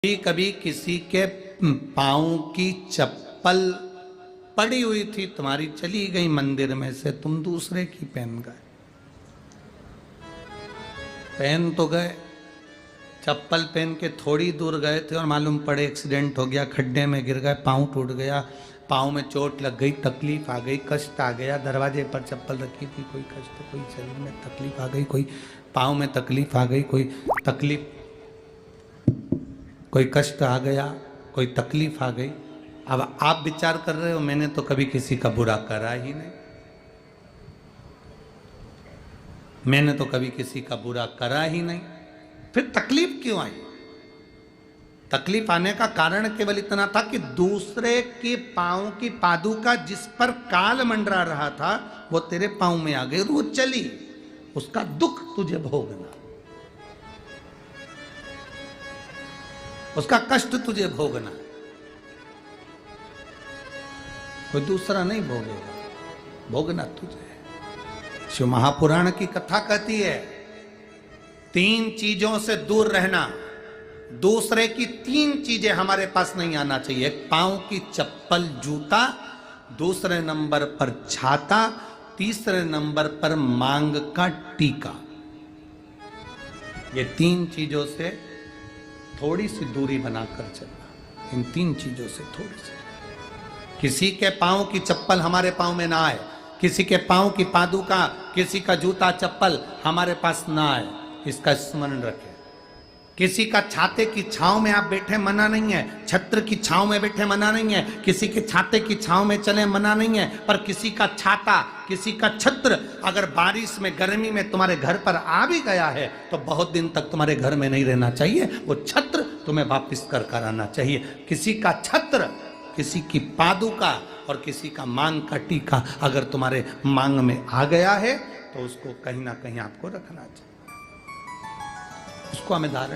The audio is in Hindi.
कभी कभी किसी के पाँव की चप्पल पड़ी हुई थी, तुम्हारी चली गई मंदिर में से, तुम दूसरे की पहन गए। पहन तो गए, चप्पल पहन के थोड़ी दूर गए थे और मालूम पड़े एक्सीडेंट हो गया, खड्डे में गिर गए, पाँव टूट गया, पाँव में चोट लग गई, तकलीफ आ गई, कष्ट आ गया। दरवाजे पर चप्पल रखी थी, कोई कष्ट, कोई शरीर में तकलीफ आ गई, कोई पाँव में तकलीफ आ गई, कोई कष्ट आ गया, कोई तकलीफ आ गई। अब आप विचार कर रहे हो मैंने तो कभी किसी का बुरा करा ही नहीं, मैंने तो कभी किसी का बुरा करा ही नहीं, फिर तकलीफ क्यों आई? तकलीफ आने का कारण केवल इतना था कि दूसरे के पांव की पादुका जिस पर काल मंडरा रहा था वो तेरे पांव में आ गई, वो चली, उसका दुख तुझे भोगना, उसका कष्ट तुझे भोगना, कोई दूसरा नहीं भोगेगा, भोगना तुझे। शिव महापुराण की कथा कहती है 3 चीजों से दूर रहना, दूसरे की 3 चीजें हमारे पास नहीं आना चाहिए। एक पांव की चप्पल जूता, दूसरे नंबर पर छाता, तीसरे नंबर पर मांग का टीका। ये 3 चीजों से थोड़ी सी दूरी बनाकर चलना, इन 3 चीजों से थोड़ी सी। किसी के पांव की चप्पल हमारे पांव में ना आए, किसी के पांव की पादुका, किसी का जूता चप्पल हमारे पास ना आए, इसका स्मरण रखें। किसी का छाते की छांव में आप बैठे मना नहीं है, छत्र की छांव में बैठे मना नहीं है, किसी के छाते की छांव में चले मना नहीं है, पर किसी का छाता, किसी का छत्र अगर बारिश में गर्मी में तुम्हारे घर पर आ भी गया है तो बहुत दिन तक तुम्हारे घर में नहीं रहना चाहिए, वो छत्र तुम्हें वापस कर आना चाहिए। किसी का छत्र, किसी की पादुका और किसी का मांग का टीका अगर तुम्हारे मांग में आ गया है तो उसको कहीं ना कहीं आपको रखना चाहिए, उसको हमें धारण